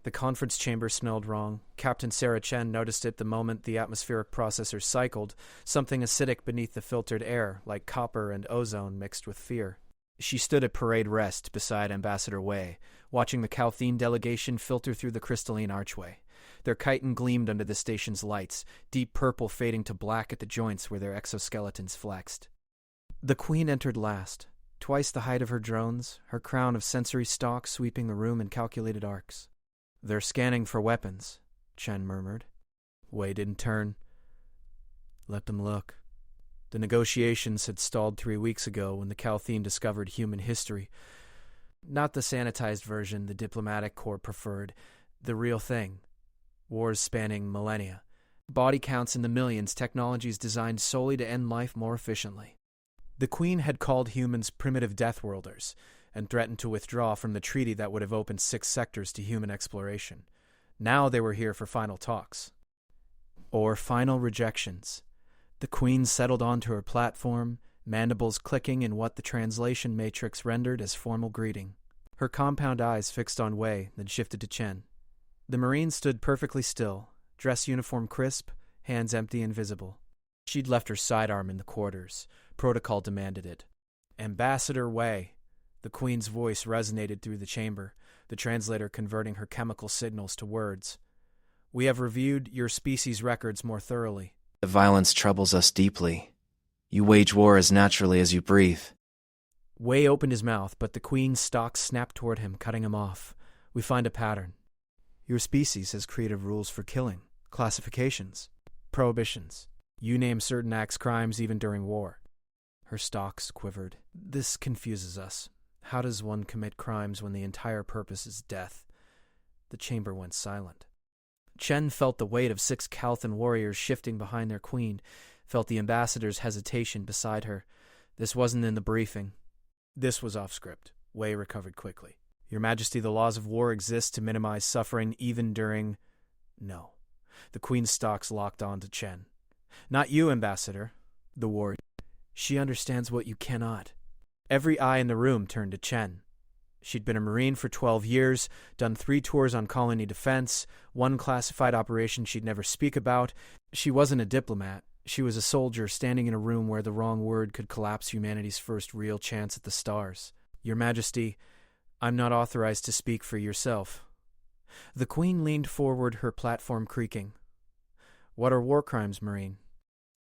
The conference chamber smelled wrong. Captain Sarah Chen noticed it the moment the atmospheric processor cycled, something acidic beneath the filtered air, like copper and ozone mixed with fear. She stood at parade rest beside Ambassador Wei, watching the Calthene delegation filter through the crystalline archway. Their chitin gleamed under the station's lights, deep purple fading to black at the joints where their exoskeletons flexed. The Queen entered last, twice the height of her drones, her crown of sensory stalk sweeping the room in calculated arcs. "They're scanning for weapons," Chen murmured. Wei didn't turn. "Let them look." The negotiations had stalled 3 weeks ago when the Calthene discovered human history. Not the sanitized version the diplomatic corps preferred, the real thing. Wars spanning millennia. Body counts in the millions, technologies designed solely to end life more efficiently. The Queen had called humans primitive death worlders and threatened to withdraw from the treaty that would have opened 6 sectors to human exploration. Now they were here for final talks. Or final rejections. The Queen settled onto her platform, mandibles clicking in what the translation matrix rendered as formal greeting. Her compound eyes fixed on Wei, then shifted to Chen. The Marine stood perfectly still, dress uniform crisp, hands empty and visible. She'd left her sidearm in the quarters. Protocol demanded it. "Ambassador Wei." The Queen's voice resonated through the chamber, the translator converting her chemical signals to words. "We have reviewed your species' records more thoroughly. The violence troubles us deeply. You wage war as naturally as you breathe." Wei opened his mouth, but the Queen's stalk snapped toward him, cutting him off. "We find a pattern. Your species has creative rules for killing, classifications, prohibitions. You name certain acts crimes even during war." Her stalks quivered. "This confuses us. How does one commit crimes when the entire purpose is death?" The chamber went silent. Chen felt the weight of 6 Calthan warriors shifting behind their queen, felt the ambassador's hesitation beside her. This wasn't in the briefing. This was off script. Wei recovered quickly. "Your Majesty, the laws of war exist to minimize suffering even during—" No. The Queen's stalks locked on to Chen. "Not you, Ambassador." The warrior. "She understands what you cannot." Every eye in the room turned to Chen. She'd been a Marine for 12 years, done 3 tours on colony defense, 1 classified operation she'd never speak about. She wasn't a diplomat. She was a soldier standing in a room where the wrong word could collapse humanity's first real chance at the stars. "Your Majesty, I'm not authorized to speak for yourself." The Queen leaned forward, her platform creaking. "What are war crimes, Marine?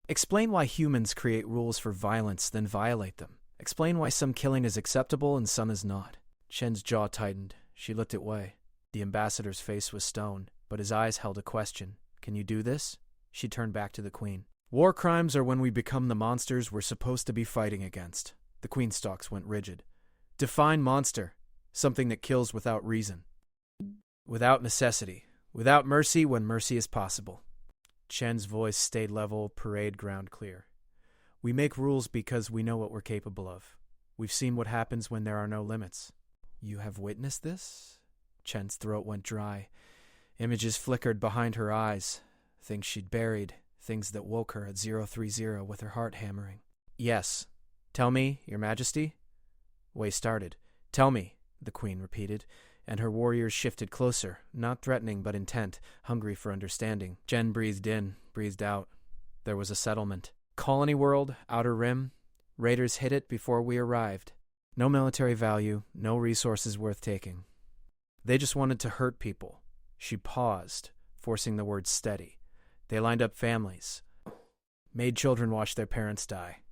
Explain why humans create rules for violence, then violate them. Explain why some killing is acceptable and some is not." Chen's jaw tightened. She looked at Wei. The ambassador's face was stone, but his eyes held a question. "Can you do this?" She turned back to the Queen. "War crimes are when we become the monsters we're supposed to be fighting against." The Queen's stalks went rigid. "Define monster. Something that kills without reason. Without necessity. Without mercy when mercy is possible." Chen's voice stayed level, parade ground clear. "We make rules because we know what we're capable of. We've seen what happens when there are no limits." "You have witnessed this?" Chen's throat went dry. Images flickered behind her eyes. Things she'd buried. Things that woke her at 030 with her heart hammering. "Yes. Tell me, Your Majesty." Wei started. "Tell me," the Queen repeated, and her warriors shifted closer, not threatening but intent, hungry for understanding. Chen breathed in, breathed out. There was a settlement. Colony world, outer rim. Raiders hit it before we arrived. No military value, no resources worth taking. They just wanted to hurt people. She paused, forcing the words steady. They lined up families. Made children watch their parents die.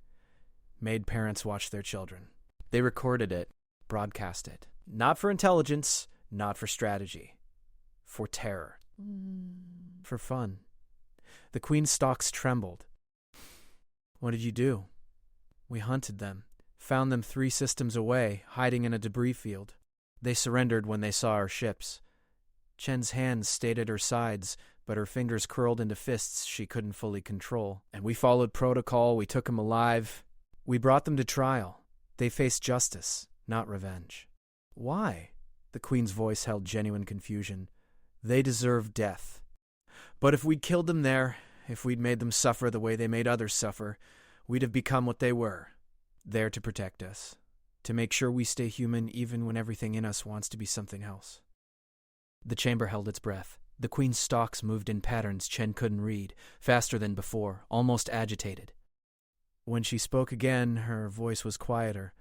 Made parents watch their children. They recorded it, broadcast it. Not for intelligence, not for strategy. For terror. For fun. The Queen's stalks trembled. "What did you do?" "We hunted them. Found them 3 systems away, hiding in a debris field. They surrendered when they saw our ships." Chen's hands stayed at her sides, but her fingers curled into fists she couldn't fully control. "And we followed protocol, we took them alive. We brought them to trial. They faced justice, not revenge." "Why?" The Queen's voice held genuine confusion. "They deserve death. But if we'd killed them there, if we'd made them suffer the way they made others suffer, we'd have become what they were. There to protect us. To make sure we stay human even when everything in us wants to be something else." The chamber held its breath. The queen's stalks moved in patterns Chen couldn't read, faster than before, almost agitated. When she spoke again, her voice was quieter.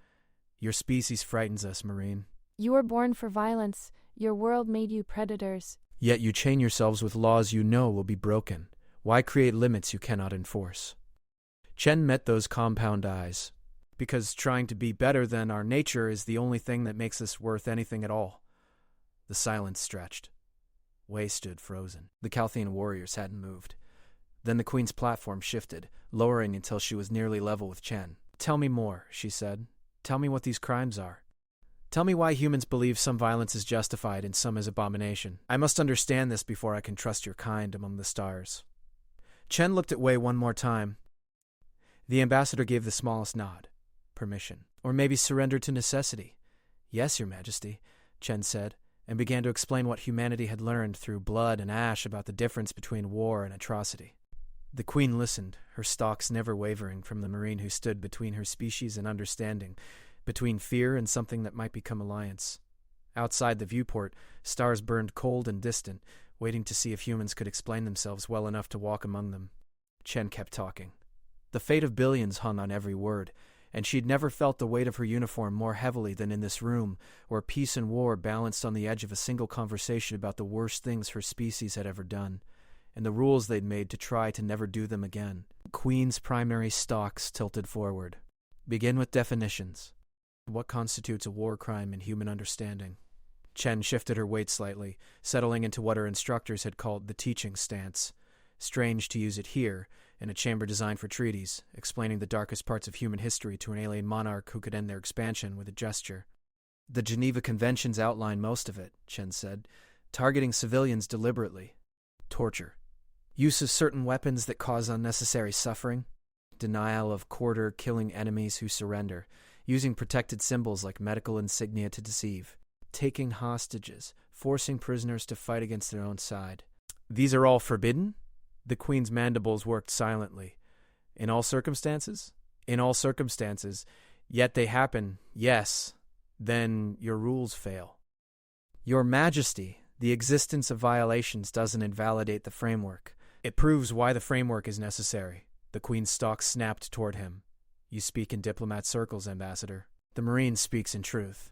Your species frightens us, Marine. You were born for violence. Your world made you predators. Yet you chain yourselves with laws you know will be broken. Why create limits you cannot enforce? Chen met those compound eyes. Because trying to be better than our nature is the only thing that makes us worth anything at all. The silence stretched. Wei stood frozen. The Calthian warriors hadn't moved. Then the queen's platform shifted, lowering until she was nearly level with Chen. Tell me more, she said. Tell me what these crimes are. Tell me why humans believe some violence is justified and some is abomination. I must understand this before I can trust your kind among the stars. Chen looked at Wei one more time. The ambassador gave the smallest nod. Permission. Or maybe surrender to necessity. Yes, Your Majesty, Chen said, and began to explain what humanity had learned through blood and ash about the difference between war and atrocity. The queen listened, her stalks never wavering from the marine who stood between her species and understanding, between fear and something that might become alliance. Outside the viewport, stars burned cold and distant, waiting to see if humans could explain themselves well enough to walk among them. Chen kept talking. The fate of billions hung on every word, and she'd never felt the weight of her uniform more heavily than in this room, where peace and war balanced on the edge of a single conversation about the worst things her species had ever done, and the rules they'd made to try to never do them again. Queen's primary stalks tilted forward. Begin with definitions. What constitutes a war crime in human understanding? Chen shifted her weight slightly, settling into what her instructors had called the teaching stance. Strange to use it here, in a chamber designed for treaties, explaining the darkest parts of human history to an alien monarch who could end their expansion with a gesture. The Geneva Conventions outline most of it, Chen said, targeting civilians deliberately. Torture. Use of certain weapons that cause unnecessary suffering. Denial of quarter, killing enemies who surrender. Using protected symbols like medical insignia to deceive. Taking hostages. Forcing prisoners to fight against their own side. These are all forbidden? The queen's mandibles worked silently. In all circumstances? In all circumstances. Yet they happen, yes. Then your rules fail. Your Majesty, the existence of violations doesn't invalidate the framework. It proves why the framework is necessary. The queen's stalk snapped toward him. You speak in diplomat circles, Ambassador. The Marine speaks in truth.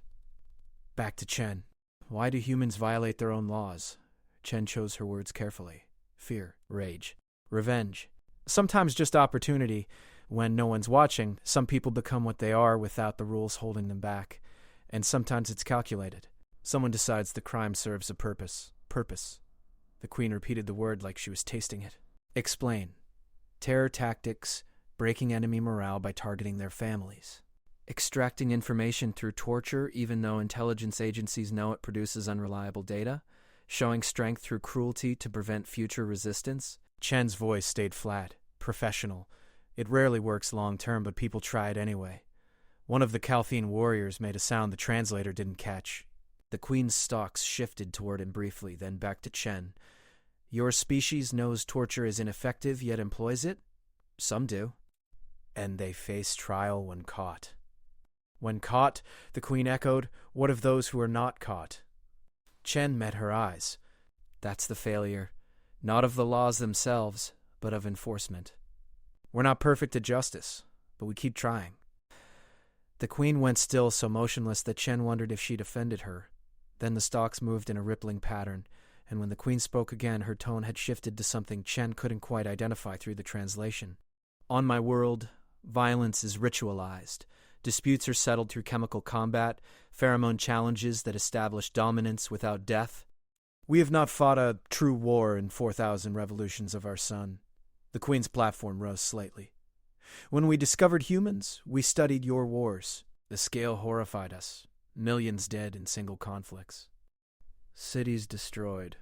Back to Chen. Why do humans violate their own laws? Chen chose her words carefully. Fear, rage, revenge. Sometimes just opportunity. When no one's watching, some people become what they are without the rules holding them back. And sometimes it's calculated. Someone decides the crime serves a purpose. Purpose. The queen repeated the word like she was tasting it. Explain. Terror tactics, breaking enemy morale by targeting their families. Extracting information through torture even though intelligence agencies know it produces unreliable data. Showing strength through cruelty to prevent future resistance. Chen's voice stayed flat, professional. It rarely works long-term, but people try it anyway. One of the Calthian warriors made a sound the translator didn't catch. The queen's stalks shifted toward him briefly, then back to Chen. Your species knows torture is ineffective, yet employs it? Some do. And they face trial when caught. When caught, the queen echoed, what of those who are not caught? Chen met her eyes. That's the failure, not of the laws themselves, but of enforcement. We're not perfect at justice, but we keep trying. The queen went still, so motionless that Chen wondered if she'd offended her. Then the stalks moved in a rippling pattern, and when the queen spoke again, her tone had shifted to something Chen couldn't quite identify through the translation. On my world, violence is ritualized. Disputes are settled through chemical combat, pheromone challenges that establish dominance without death. We have not fought a true war in 4,000 revolutions of our sun. The queen's platform rose slightly. When we discovered humans, we studied your wars. The scale horrified us. Millions dead in single conflicts. Cities destroyed.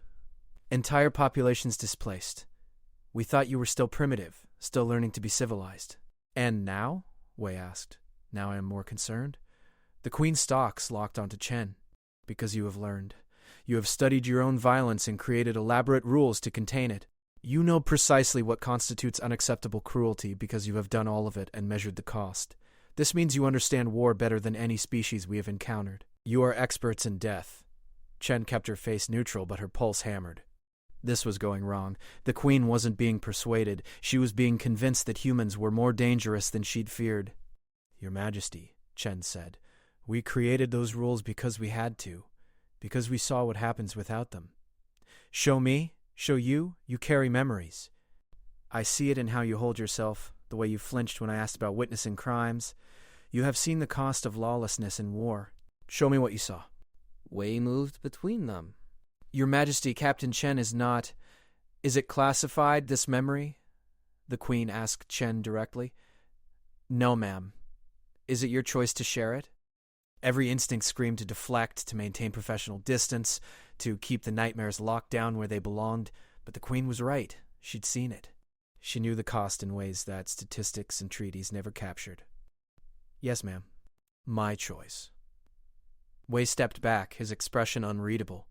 Entire populations displaced. We thought you were still primitive, still learning to be civilized. And now? Wei asked. Now I am more concerned. The queen's stalks locked onto Chen. Because you have learned. You have studied your own violence and created elaborate rules to contain it. You know precisely what constitutes unacceptable cruelty because you have done all of it and measured the cost. This means you understand war better than any species we have encountered. You are experts in death. Chen kept her face neutral, but her pulse hammered. This was going wrong. The Queen wasn't being persuaded. She was being convinced that humans were more dangerous than she'd feared. "Your Majesty," Chen said, "we created those rules because we had to, because we saw what happens without them. Show me, show you, you carry memories. I see it in how you hold yourself, the way you flinched when I asked about witnessing crimes. You have seen the cost of lawlessness in war. Show me what you saw." Wei moved between them. "Your Majesty, Captain Chen is not— Is it classified, this memory?" the Queen asked Chen directly. "No, ma'am. Is it your choice to share it?" Every instinct screamed to deflect, to maintain professional distance, to keep the nightmares locked down where they belonged, but the Queen was right. She'd seen it. She knew the cost in ways that statistics and treaties never captured. "Yes, ma'am. My choice." Wei stepped back, his expression unreadable.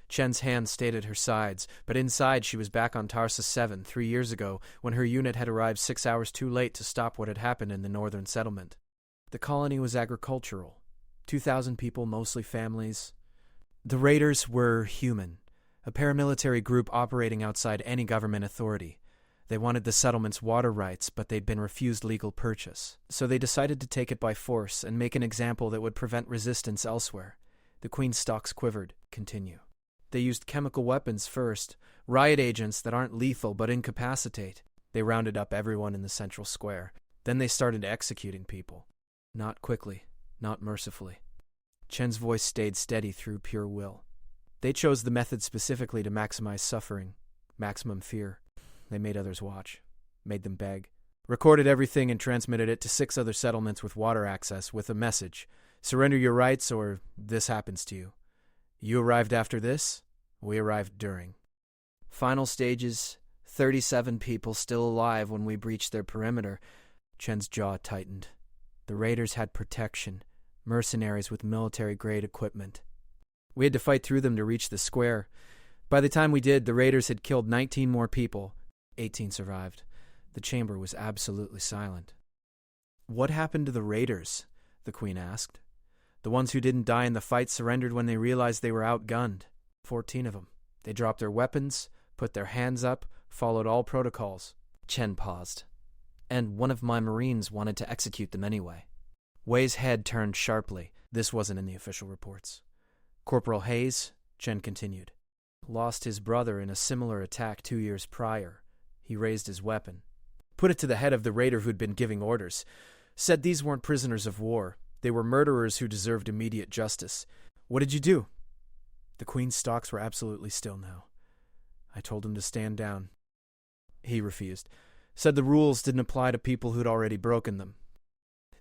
Chen's hand stayed at her sides, but inside she was back on Tarsus 7 3 years ago, when her unit had arrived 6 hours too late to stop what had happened in the northern settlement. The colony was agricultural. 2,000 people, mostly families. The raiders were human, a paramilitary group operating outside any government authority. They wanted the settlement's water rights, but they'd been refused legal purchase. So they decided to take it by force and make an example that would prevent resistance elsewhere. The Queen's stalks quivered. Continue. They used chemical weapons first, riot agents that aren't lethal but incapacitate. They rounded up everyone in the central square. Then they started executing people. Not quickly, not mercifully. Chen's voice stayed steady through pure will. They chose the method specifically to maximize suffering, maximum fear. They made others watch, made them beg, recorded everything and transmitted it to 6 other settlements with water access with a message: "Surrender your rights or this happens to you. You arrived after this, we arrived during." Final stages, 37 people still alive when we breached their perimeter. Chen's jaw tightened. The raiders had protection, mercenaries with military-grade equipment. We had to fight through them to reach the square. By the time we did, the raiders had killed 19 more people. 18 survived. The chamber was absolutely silent. "What happened to the raiders?" the Queen asked. "The ones who didn't die in the fight surrendered when they realized they were outgunned. 14 of them. They dropped their weapons, put their hands up, followed all protocols." Chen paused. "And one of my Marines wanted to execute them anyway." Wei's head turned sharply. This wasn't in the official reports. "Corporal Hayes," Chen continued, "lost his brother in a similar attack 2 years prior. He raised his weapon. Put it to the head of the raider who'd been giving orders. Said these weren't prisoners of war. They were murderers who deserved immediate justice. What did you do?" The Queen's stalks were absolutely still now. "I told him to stand down." He refused. Said the rules didn't apply to people who'd already broken them.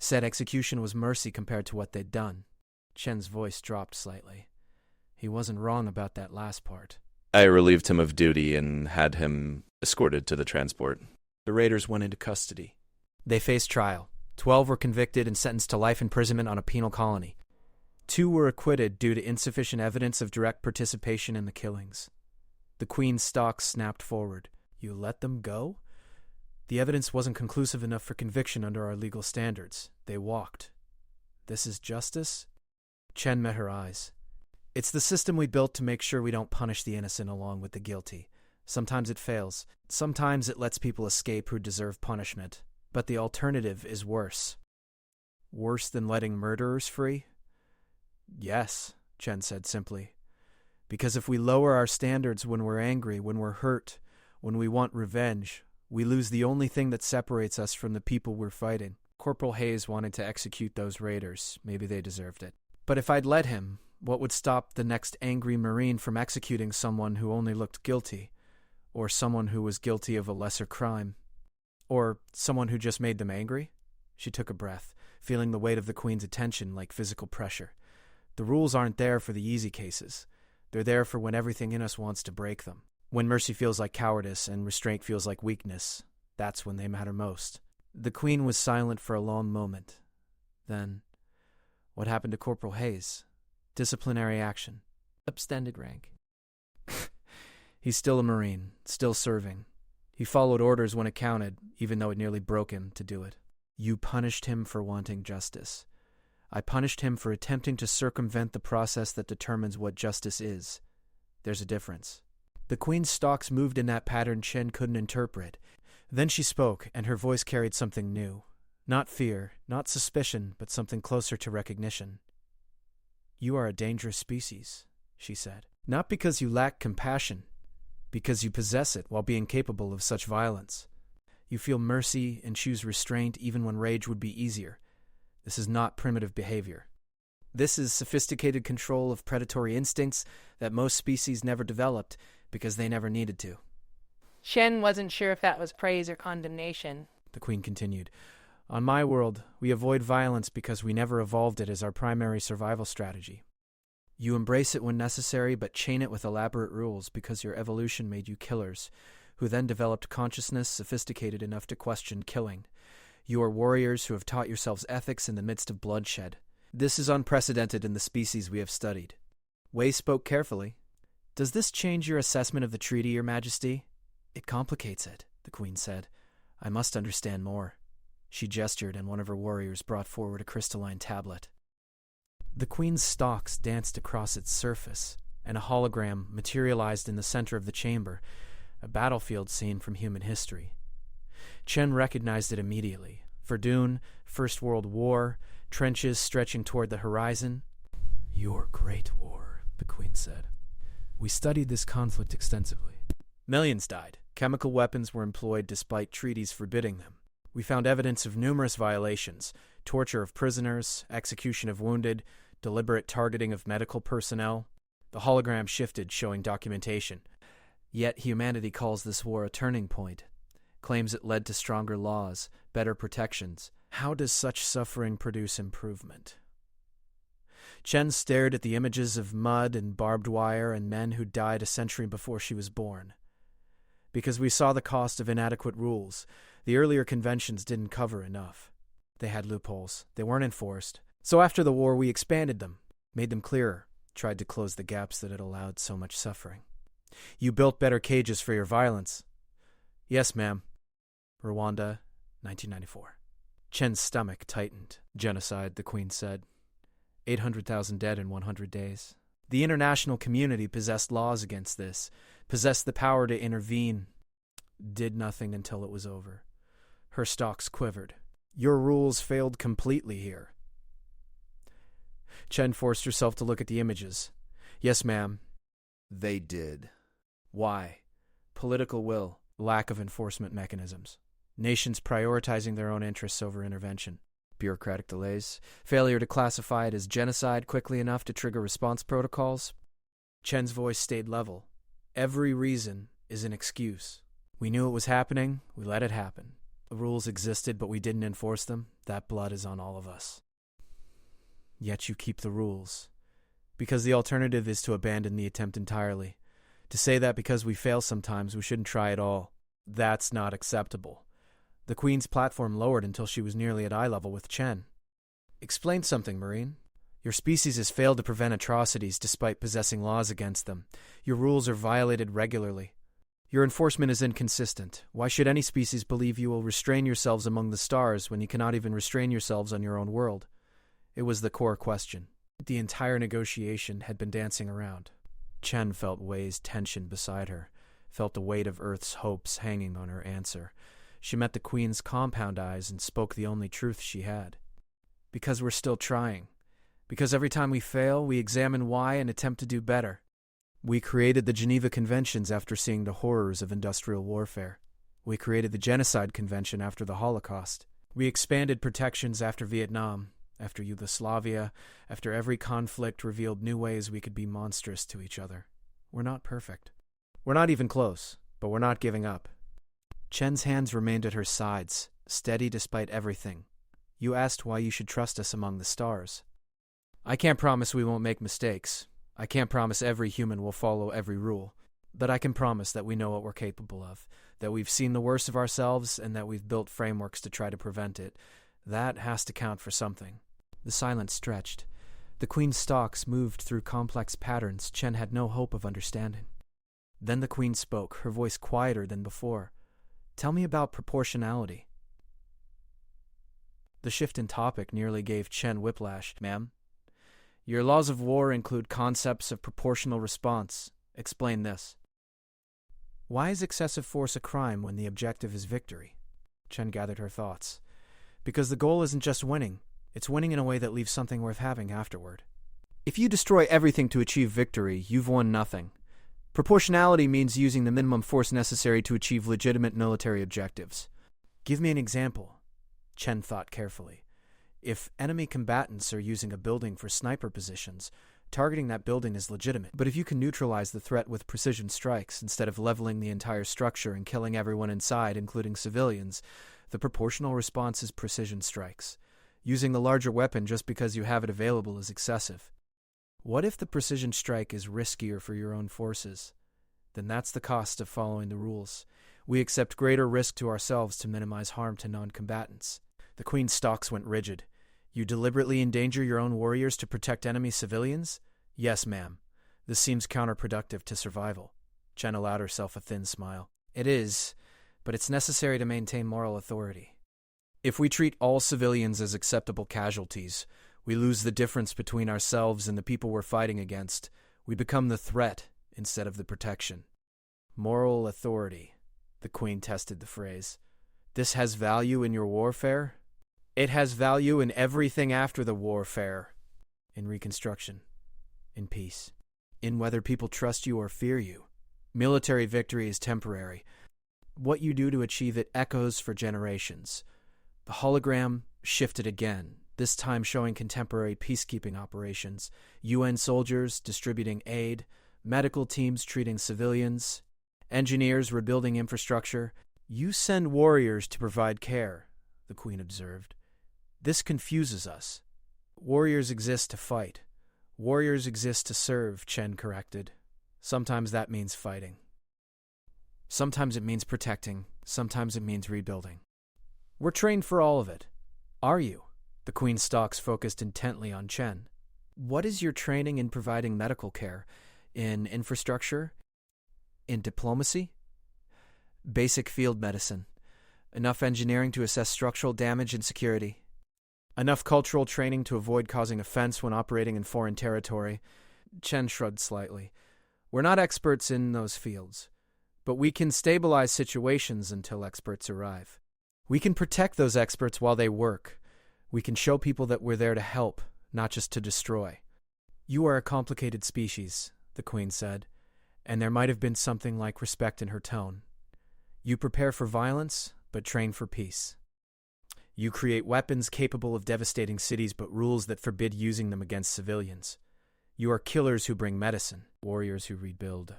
Said execution was mercy compared to what they'd done. Chen's voice dropped slightly. He wasn't wrong about that last part. "I relieved him of duty and had him escorted to the transport." The raiders went into custody. They faced trial. 12 were convicted and sentenced to life imprisonment on a penal colony. 2 were acquitted due to insufficient evidence of direct participation in the killings. The Queen's stalks snapped forward. "You let them go?" "The evidence wasn't conclusive enough for conviction under our legal standards. They walked." "This is justice?" Chen met her eyes. "It's the system we built to make sure we don't punish the innocent along with the guilty. Sometimes it fails. Sometimes it lets people escape who deserve punishment. But the alternative is worse." "Worse than letting murderers free?" "Yes," Chen said simply. "Because if we lower our standards when we're angry, when we're hurt, when we want revenge, we lose the only thing that separates us from the people we're fighting. Corporal Hayes wanted to execute those raiders. Maybe they deserved it. But if I'd let him, what would stop the next angry Marine from executing someone who only looked guilty? Or someone who was guilty of a lesser crime? Or someone who just made them angry?" She took a breath, feeling the weight of the Queen's attention like physical pressure. "The rules aren't there for the easy cases. They're there for when everything in us wants to break them. When mercy feels like cowardice and restraint feels like weakness, that's when they matter most." The Queen was silent for a long moment. Then, "What happened to Corporal Hayes?" "Disciplinary action. Extended rank." "He's still a Marine, still serving. He followed orders when it counted, even though it nearly broke him to do it." "You punished him for wanting justice. I punished him for attempting to circumvent the process that determines what justice is. There's a difference. The queen's stalks moved in that pattern Chen couldn't interpret. Then she spoke, and her voice carried something new. Not fear, not suspicion, but something closer to recognition. You are a dangerous species, she said. Not because you lack compassion, because you possess it while being capable of such violence. You feel mercy and choose restraint even when rage would be easier. This is not primitive behavior. This is sophisticated control of predatory instincts that most species never developed because they never needed to. Shen wasn't sure if that was praise or condemnation. The queen continued. On my world, we avoid violence because we never evolved it as our primary survival strategy. You embrace it when necessary, but chain it with elaborate rules because your evolution made you killers, who then developed consciousness sophisticated enough to question killing. You are warriors who have taught yourselves ethics in the midst of bloodshed. This is unprecedented in the species we have studied. Wei spoke carefully. Does this change your assessment of the treaty, Your Majesty? It complicates it, the queen said. I must understand more. She gestured, and one of her warriors brought forward a crystalline tablet. The queen's stalks danced across its surface, and a hologram materialized in the center of the chamber, a battlefield scene from human history. Chen recognized it immediately. Verdun, First World War, trenches stretching toward the horizon. Your great war, the queen said. We studied this conflict extensively. Millions died. Chemical weapons were employed despite treaties forbidding them. We found evidence of numerous violations: torture of prisoners, execution of wounded, deliberate targeting of medical personnel. The hologram shifted, showing documentation. Yet humanity calls this war a turning point, claims it led to stronger laws, better protections. How does such suffering produce improvement? Chen stared at the images of mud and barbed wire and men who died a century before she was born. Because we saw the cost of inadequate rules, the earlier conventions didn't cover enough. They had loopholes. They weren't enforced. So after the war, we expanded them, made them clearer, tried to close the gaps that had allowed so much suffering. You built better cages for your violence. Yes, ma'am. Rwanda, 1994. Chen's stomach tightened. Genocide, the queen said. 800,000 dead in 100 days. The international community possessed laws against this, possessed the power to intervene, did nothing until it was over. Her stalks quivered. Your rules failed completely here. Chen forced herself to look at the images. Yes, ma'am. They did. Why? Political will, lack of enforcement mechanisms. Nations prioritizing their own interests over intervention. Bureaucratic delays, failure to classify it as genocide quickly enough to trigger response protocols. Chen's voice stayed level. Every reason is an excuse. We knew it was happening, we let it happen. The rules existed, but we didn't enforce them. That blood is on all of us. Yet you keep the rules. Because the alternative is to abandon the attempt entirely. To say that because we fail sometimes, we shouldn't try at all. That's not acceptable. The queen's platform lowered until she was nearly at eye level with Chen. Explain something, Marine. Your species has failed to prevent atrocities despite possessing laws against them. Your rules are violated regularly. Your enforcement is inconsistent. Why should any species believe you will restrain yourselves among the stars when you cannot even restrain yourselves on your own world? It was the core question. The entire negotiation had been dancing around. Chen felt Wei's tension beside her, felt the weight of Earth's hopes hanging on her answer. She met the queen's compound eyes and spoke the only truth she had. Because we're still trying. Because every time we fail, we examine why and attempt to do better. We created the Geneva Conventions after seeing the horrors of industrial warfare. We created the Genocide Convention after the Holocaust. We expanded protections after Vietnam, after Yugoslavia, after every conflict revealed new ways we could be monstrous to each other. We're not perfect. We're not even close, but we're not giving up. Chen's hands remained at her sides, steady despite everything. You asked why you should trust us among the stars. I can't promise we won't make mistakes. I can't promise every human will follow every rule. But I can promise that we know what we're capable of, that we've seen the worst of ourselves, and that we've built frameworks to try to prevent it. That has to count for something. The silence stretched. The queen's stalks moved through complex patterns Chen had no hope of understanding. Then the queen spoke, her voice quieter than before. Tell me about proportionality. The shift in topic nearly gave Chen whiplash. Ma'am, your laws of war include concepts of proportional response. Explain this. Why is excessive force a crime when the objective is victory? Chen gathered her thoughts. Because the goal isn't just winning, it's winning in a way that leaves something worth having afterward. If you destroy everything to achieve victory, you've won nothing. Proportionality means using the minimum force necessary to achieve legitimate military objectives. Give me an example. Chen thought carefully. If enemy combatants are using a building for sniper positions, targeting that building is legitimate. But if you can neutralize the threat with precision strikes instead of leveling the entire structure and killing everyone inside, including civilians, the proportional response is precision strikes. Using the larger weapon just because you have it available is excessive. What if the precision strike is riskier for your own forces? Then that's the cost of following the rules. We accept greater risk to ourselves to minimize harm to non-combatants. The Queen's stalks went rigid. You deliberately endanger your own warriors to protect enemy civilians? Yes, ma'am. This seems counterproductive to survival. Chen allowed herself a thin smile. It is, but it's necessary to maintain moral authority. If we treat all civilians as acceptable casualties, we lose the difference between ourselves and the people we're fighting against. We become the threat instead of the protection. Moral authority. The Queen tested the phrase. This has value in your warfare? It has value in everything after the warfare. In reconstruction. In peace. In whether people trust you or fear you. Military victory is temporary. What you do to achieve it echoes for generations. The hologram shifted again, this time showing contemporary peacekeeping operations, UN soldiers distributing aid, medical teams treating civilians, engineers rebuilding infrastructure. You send warriors to provide care, the Queen observed. This confuses us. Warriors exist to fight. Warriors exist to serve, Chen corrected. Sometimes that means fighting. Sometimes it means protecting. Sometimes it means rebuilding. We're trained for all of it. Are you? The Queen's stalks focused intently on Chen. What is your training in providing medical care? In infrastructure? In diplomacy? Basic field medicine. Enough engineering to assess structural damage and security. Enough cultural training to avoid causing offense when operating in foreign territory. Chen shrugged slightly. We're not experts in those fields, but we can stabilize situations until experts arrive. We can protect those experts while they work. We can show people that we're there to help, not just to destroy. You are a complicated species, the Queen said, and there might have been something like respect in her tone. You prepare for violence, but train for peace. You create weapons capable of devastating cities, but rules that forbid using them against civilians. You are killers who bring medicine, warriors who rebuild,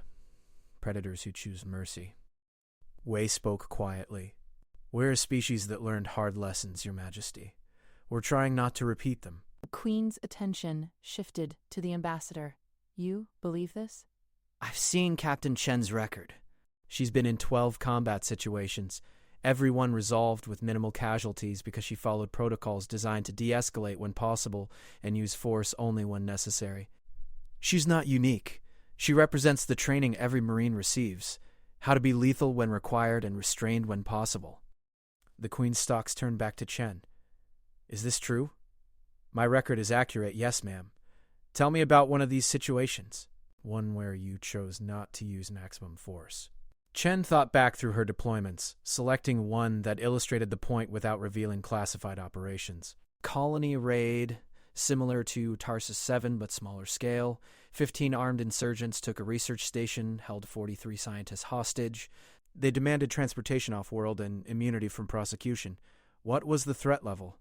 predators who choose mercy. Wei spoke quietly. We're a species that learned hard lessons, Your Majesty. We're trying not to repeat them. The Queen's attention shifted to the ambassador. You believe this? I've seen Captain Chen's record. She's been in 12 combat situations, everyone resolved with minimal casualties because she followed protocols designed to de-escalate when possible and use force only when necessary. She's not unique. She represents the training every Marine receives, how to be lethal when required and restrained when possible. The Queen's stalks turned back to Chen. Is this true? My record is accurate, yes, ma'am. Tell me about one of these situations. One where you chose not to use maximum force. Chen thought back through her deployments, selecting one that illustrated the point without revealing classified operations. Colony raid, similar to Tarsus 7 but smaller scale. 15 armed insurgents took a research station, held 43 scientists hostage. They demanded transportation off-world and immunity from prosecution. What was the threat level?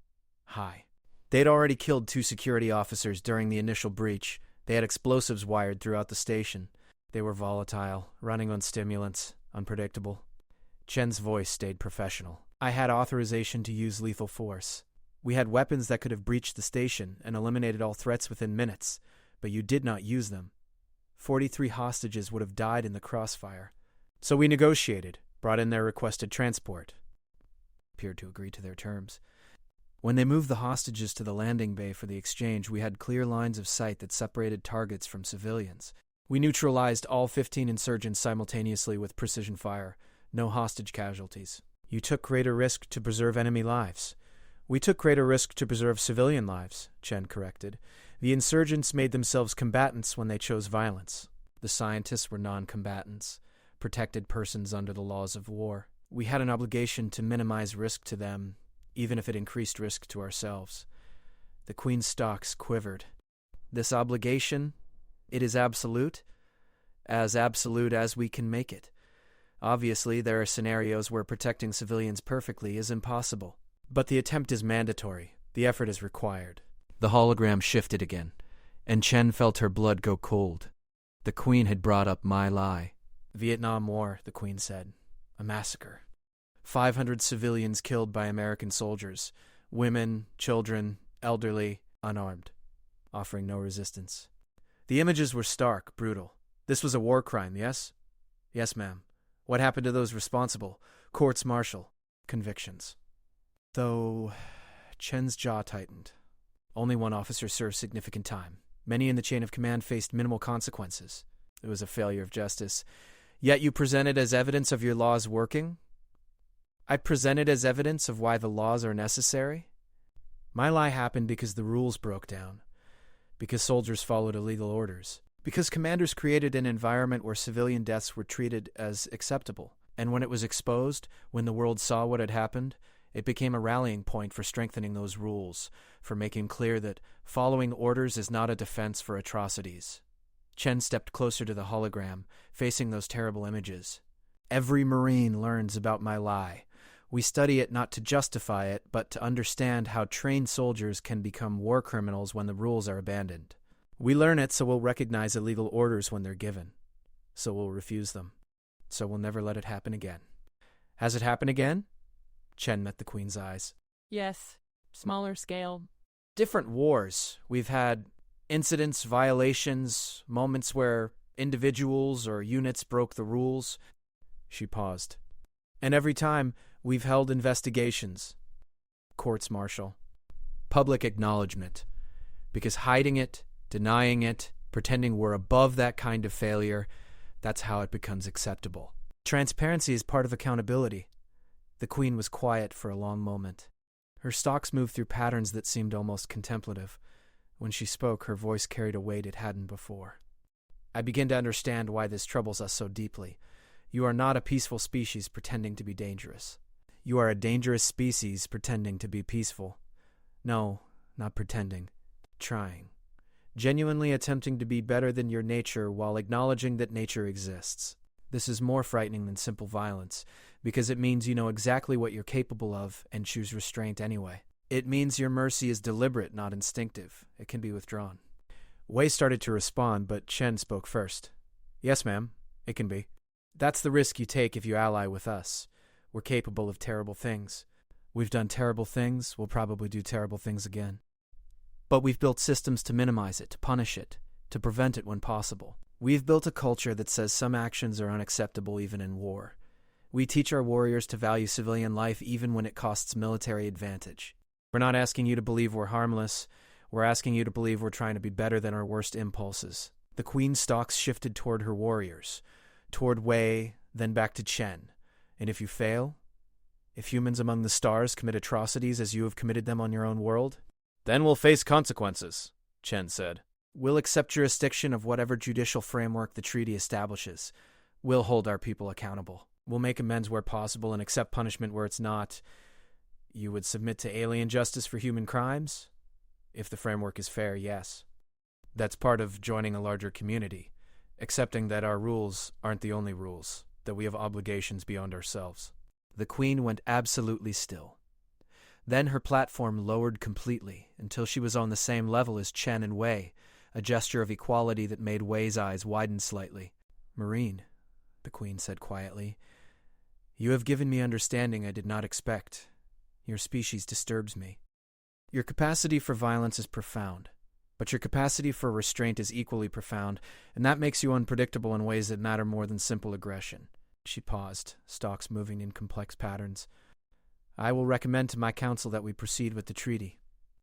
High. They'd already killed 2 security officers during the initial breach. They had explosives wired throughout the station. They were volatile, running on stimulants, unpredictable. Chen's voice stayed professional. I had authorization to use lethal force. We had weapons that could have breached the station and eliminated all threats within minutes, but you did not use them. 43 hostages would have died in the crossfire. So we negotiated, brought in their requested transport. Appeared to agree to their terms. When they moved the hostages to the landing bay for the exchange, we had clear lines of sight that separated targets from civilians. We neutralized all 15 insurgents simultaneously with precision fire. No hostage casualties. You took greater risk to preserve enemy lives. We took greater risk to preserve civilian lives, Chen corrected. The insurgents made themselves combatants when they chose violence. The scientists were non-combatants, protected persons under the laws of war. We had an obligation to minimize risk to them, even if it increased risk to ourselves. The Queen's stalks quivered. This obligation, it is absolute as we can make it. Obviously, there are scenarios where protecting civilians perfectly is impossible. But the attempt is mandatory. The effort is required. The hologram shifted again, and Chen felt her blood go cold. The Queen had brought up my lie. Vietnam War, the Queen said. A massacre. 500 civilians killed by American soldiers. Women, children, elderly, unarmed, offering no resistance. The images were stark, brutal. This was a war crime, yes? Yes, ma'am. What happened to those responsible? Courts martial. Convictions. Though Chen's jaw tightened. Only one officer served significant time. Many in the chain of command faced minimal consequences. It was a failure of justice. Yet you presented as evidence of your laws working? I presented as evidence of why the laws are necessary? My lie happened because the rules broke down. Because soldiers followed illegal orders. Because commanders created an environment where civilian deaths were treated as acceptable. And when it was exposed, when the world saw what had happened, it became a rallying point for strengthening those rules, for making clear that following orders is not a defense for atrocities. Chen stepped closer to the hologram, facing those terrible images. Every Marine learns about my lie. We study it not to justify it, but to understand how trained soldiers can become war criminals when the rules are abandoned. We learn it so we'll recognize illegal orders when they're given. So we'll refuse them. So we'll never let it happen again. Has it happened again? Chen met the Queen's eyes. Yes, smaller scale. Different wars. We've had incidents, violations, moments where individuals or units broke the rules. She paused. And every time, we've held investigations. Courts martial. Public acknowledgement. Because hiding it, denying it, pretending we're above that kind of failure, that's how it becomes acceptable. Transparency is part of accountability. The Queen was quiet for a long moment. Her stalks moved through patterns that seemed almost contemplative. When she spoke, her voice carried a weight it hadn't before. I begin to understand why this troubles us so deeply. You are not a peaceful species pretending to be dangerous. You are a dangerous species pretending to be peaceful. No, not pretending. Trying. Genuinely attempting to be better than your nature while acknowledging that nature exists. This is more frightening than simple violence, because it means you know exactly what you're capable of and choose restraint anyway. It means your mercy is deliberate, not instinctive. It can be withdrawn. Wei started to respond, but Chen spoke first. Yes, ma'am. It can be. That's the risk you take if you ally with us. We're capable of terrible things. We've done terrible things, we'll probably do terrible things again. But we've built systems to minimize it, to punish it, to prevent it when possible. We've built a culture that says some actions are unacceptable even in war. We teach our warriors to value civilian life even when it costs military advantage. We're not asking you to believe we're harmless. We're asking you to believe we're trying to be better than our worst impulses. The Queen's stalks shifted toward her warriors, toward Wei, then back to Chen. And if you fail, if humans among the stars commit atrocities as you have committed them on your own world, then we'll face consequences, Chen said. We'll accept jurisdiction of whatever judicial framework the treaty establishes. We'll hold our people accountable. We'll make amends where possible and accept punishment where it's not. You would submit to alien justice for human crimes? If the framework is fair, yes. That's part of joining a larger community, accepting that our rules aren't the only rules, that we have obligations beyond ourselves. The Queen went absolutely still. Then her platform lowered completely until she was on the same level as Chen and Wei, a gesture of equality that made Wei's eyes widen slightly. Marine, the Queen said quietly, you have given me understanding I did not expect. Your species disturbs me. Your capacity for violence is profound, but your capacity for restraint is equally profound, and that makes you unpredictable in ways that matter more than simple aggression. She paused, stalks moving in complex patterns. I will recommend to my council that we proceed with the treaty,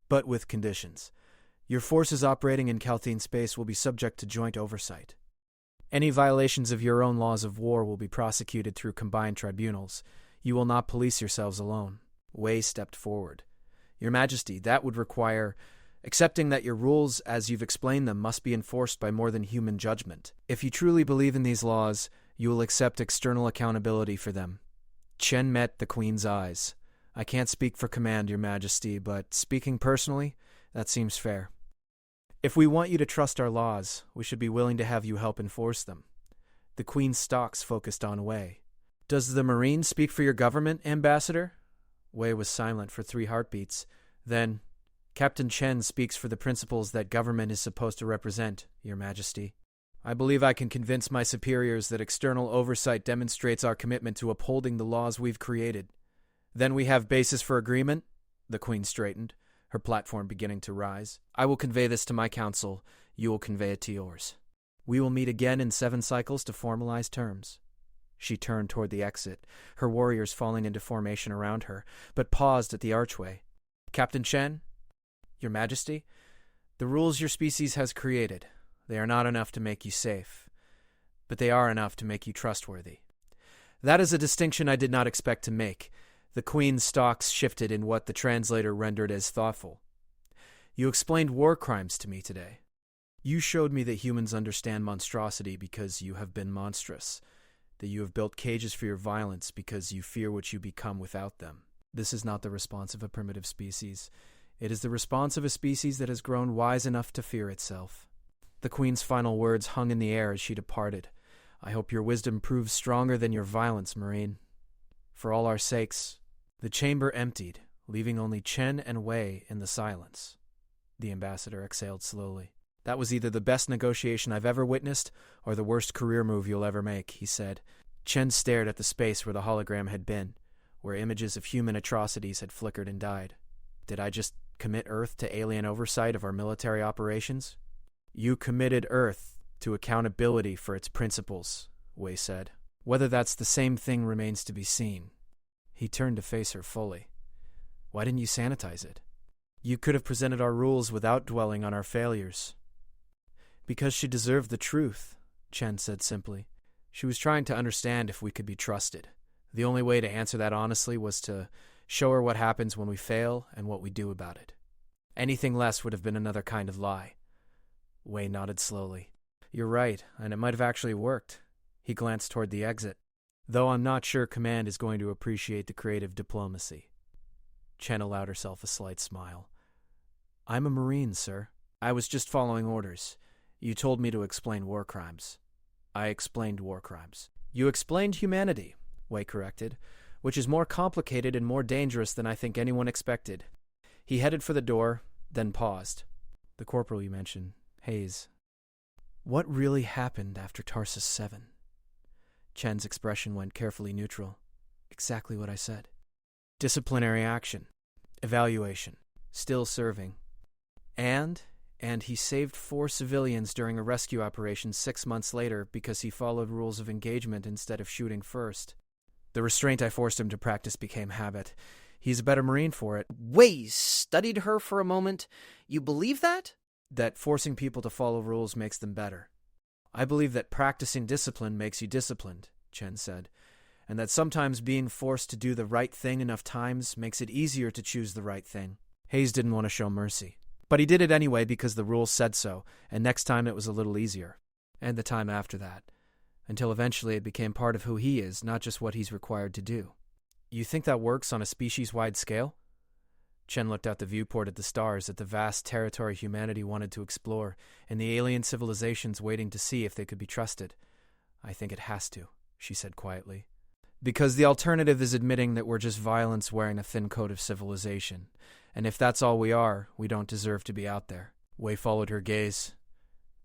but with conditions. Your forces operating in Calthene space will be subject to joint oversight. Any violations of your own laws of war will be prosecuted through combined tribunals. You will not police yourselves alone. Wei stepped forward. Your Majesty, that would require accepting that your rules, as you've explained them, must be enforced by more than human judgment. If you truly believe in these laws, you will accept external accountability for them. Chen met the Queen's eyes. I can't speak for command, Your Majesty, but speaking personally, that seems fair. If we want you to trust our laws, we should be willing to have you help enforce them. The Queen's stalks focused on Wei. Does the Marine speak for your government, Ambassador? Wei was silent for 3 heartbeats. Then, Captain Chen speaks for the principles that government is supposed to represent, Your Majesty. I believe I can convince my superiors that external oversight demonstrates our commitment to upholding the laws we've created. Then we have basis for agreement? The Queen straightened, her platform beginning to rise. I will convey this to my council. You will convey it to yours. We will meet again in 7 cycles to formalize terms. She turned toward the exit, her warriors falling into formation around her, but paused at the archway. Captain Chen? Your Majesty? The rules your species has created, they are not enough to make you safe, but they are enough to make you trustworthy. That is a distinction I did not expect to make. The Queen's stalks shifted in what the translator rendered as thoughtful. You explained war crimes to me today. You showed me that humans understand monstrosity because you have been monstrous, that you have built cages for your violence because you fear what you become without them. This is not the response of a primitive species. It is the response of a species that has grown wise enough to fear itself. The Queen's final words hung in the air as she departed. I hope your wisdom proves stronger than your violence, Marine. For all our sakes. The chamber emptied, leaving only Chen and Wei in the silence. The ambassador exhaled slowly. That was either the best negotiation I've ever witnessed or the worst career move you'll ever make, he said. Chen stared at the space where the hologram had been, where images of human atrocities had flickered and died. Did I just commit Earth to alien oversight of our military operations? You committed Earth to accountability for its principles, Wei said. Whether that's the same thing remains to be seen. He turned to face her fully. Why didn't you sanitize it? You could have presented our rules without dwelling on our failures. Because she deserved the truth, Chen said simply. She was trying to understand if we could be trusted. The only way to answer that honestly was to show her what happens when we fail and what we do about it. Anything less would have been another kind of lie. Wei nodded slowly. You're right, and it might have actually worked. He glanced toward the exit. Though I'm not sure Command is going to appreciate the creative diplomacy. Chen allowed herself a slight smile. I'm a Marine, sir. I was just following orders. You told me to explain war crimes. I explained war crimes. You explained humanity, Wei corrected, which is more complicated and more dangerous than I think anyone expected. He headed for the door, then paused. The corporal you mentioned, Hayes. What really happened after Tarsus 7? Chen's expression went carefully neutral. Exactly what I said. Disciplinary action. Evaluation. Still serving. And he saved 4 civilians during a rescue operation 6 months later because he followed rules of engagement instead of shooting first. The restraint I forced him to practice became habit. He's a better Marine for it. Wei studied her for a moment. You believe that? That forcing people to follow rules makes them better. I believe that practicing discipline makes you disciplined, Chen said, and that sometimes being forced to do the right thing enough times makes it easier to choose the right thing. Hayes didn't want to show mercy, but he did it anyway because the rules said so, and next time it was a little easier. And the time after that, until eventually it became part of who he is, not just what he's required to do. You think that works on a species-wide scale? Chen looked out the viewport at the stars, at the vast territory humanity wanted to explore, and the alien civilizations waiting to see if they could be trusted. I think it has to, she said quietly. Because the alternative is admitting that we're just violence wearing a thin coat of civilization, and if that's all we are, we don't deserve to be out there. Wei followed her gaze.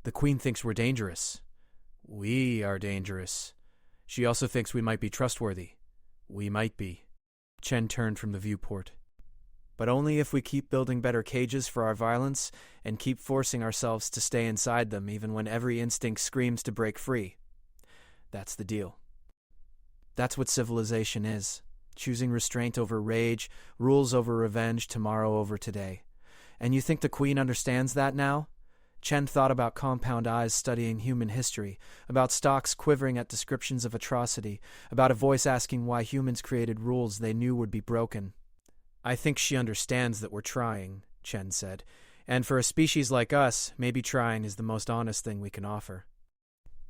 The Queen thinks we're dangerous. We are dangerous. She also thinks we might be trustworthy. We might be. Chen turned from the viewport. But only if we keep building better cages for our violence and keep forcing ourselves to stay inside them even when every instinct screams to break free. That's the deal. That's what civilization is. Choosing restraint over rage, rules over revenge, tomorrow over today. And you think the Queen understands that now? Chen thought about compound eyes studying human history, about stalks quivering at descriptions of atrocity, about a voice asking why humans created rules they knew would be broken. I think she understands that we're trying, Chen said. And for a species like us, maybe trying is the most honest thing we can offer.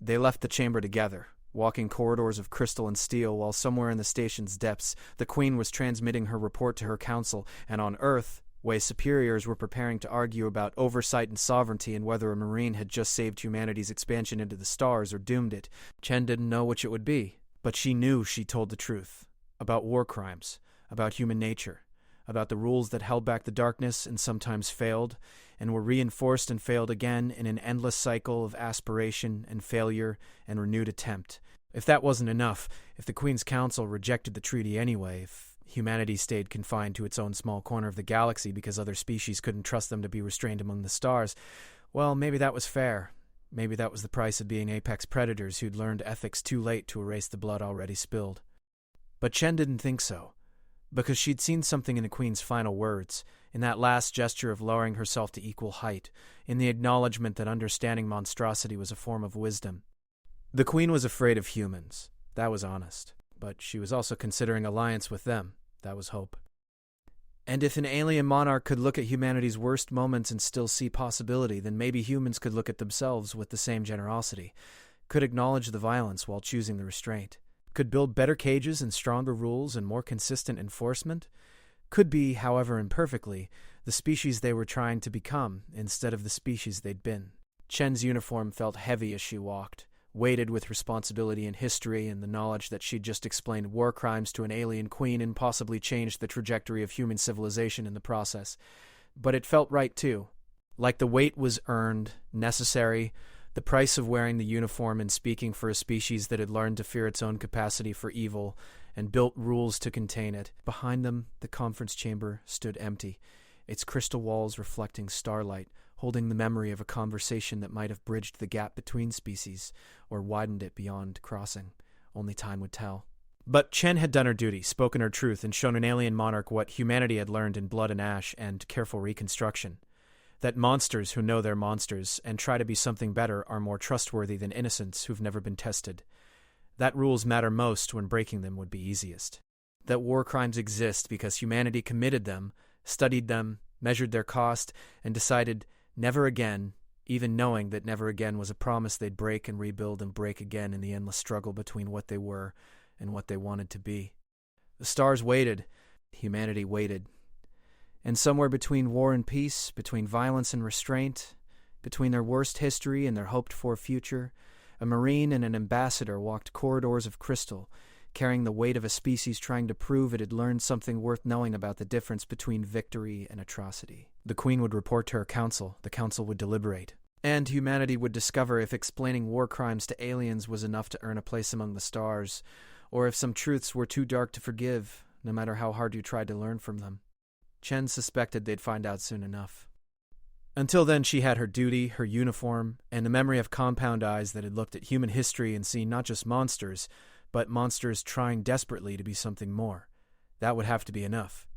They left the chamber together, walking corridors of crystal and steel, while somewhere in the station's depths, the Queen was transmitting her report to her council, and on Earth, way superiors were preparing to argue about oversight and sovereignty and whether a marine had just saved humanity's expansion into the stars or doomed it. Chen didn't know which it would be, but she knew she told the truth. About war crimes, about human nature, about the rules that held back the darkness and sometimes failed, and were reinforced and failed again in an endless cycle of aspiration and failure and renewed attempt. If that wasn't enough, if the Queen's Council rejected the treaty anyway, if humanity stayed confined to its own small corner of the galaxy because other species couldn't trust them to be restrained among the stars, well, maybe that was fair. Maybe that was the price of being apex predators who'd learned ethics too late to erase the blood already spilled. But Chen didn't think so, because she'd seen something in the Queen's final words, in that last gesture of lowering herself to equal height, in the acknowledgement that understanding monstrosity was a form of wisdom. The Queen was afraid of humans. That was honest. But she was also considering alliance with them. That was hope. And if an alien monarch could look at humanity's worst moments and still see possibility, then maybe humans could look at themselves with the same generosity, could acknowledge the violence while choosing the restraint, could build better cages and stronger rules and more consistent enforcement, could be, however imperfectly, the species they were trying to become instead of the species they'd been. Chen's uniform felt heavy as she walked, weighted with responsibility and history and the knowledge that she'd just explained war crimes to an alien queen and possibly changed the trajectory of human civilization in the process. But it felt right, too. Like the weight was earned, necessary, the price of wearing the uniform and speaking for a species that had learned to fear its own capacity for evil and built rules to contain it. Behind them, the conference chamber stood empty, its crystal walls reflecting starlight, holding the memory of a conversation that might have bridged the gap between species, or widened it beyond crossing. Only time would tell. But Chen had done her duty, spoken her truth, and shown an alien monarch what humanity had learned in Blood and Ash and Careful Reconstruction. That monsters who know they're monsters and try to be something better are more trustworthy than innocents who've never been tested. That rules matter most when breaking them would be easiest. That war crimes exist because humanity committed them, studied them, measured their cost, and decided never again, even knowing that never again was a promise they'd break and rebuild and break again in the endless struggle between what they were and what they wanted to be. The stars waited. Humanity waited. And somewhere between war and peace, between violence and restraint, between their worst history and their hoped-for future, a marine and an ambassador walked corridors of crystal, carrying the weight of a species trying to prove it had learned something worth knowing about the difference between victory and atrocity. The Queen would report to her council, the council would deliberate, and humanity would discover if explaining war crimes to aliens was enough to earn a place among the stars, or if some truths were too dark to forgive, no matter how hard you tried to learn from them. Chen suspected they'd find out soon enough. Until then, she had her duty, her uniform, and the memory of compound eyes that had looked at human history and seen not just monsters, but monsters trying desperately to be something more. That would have to be enough.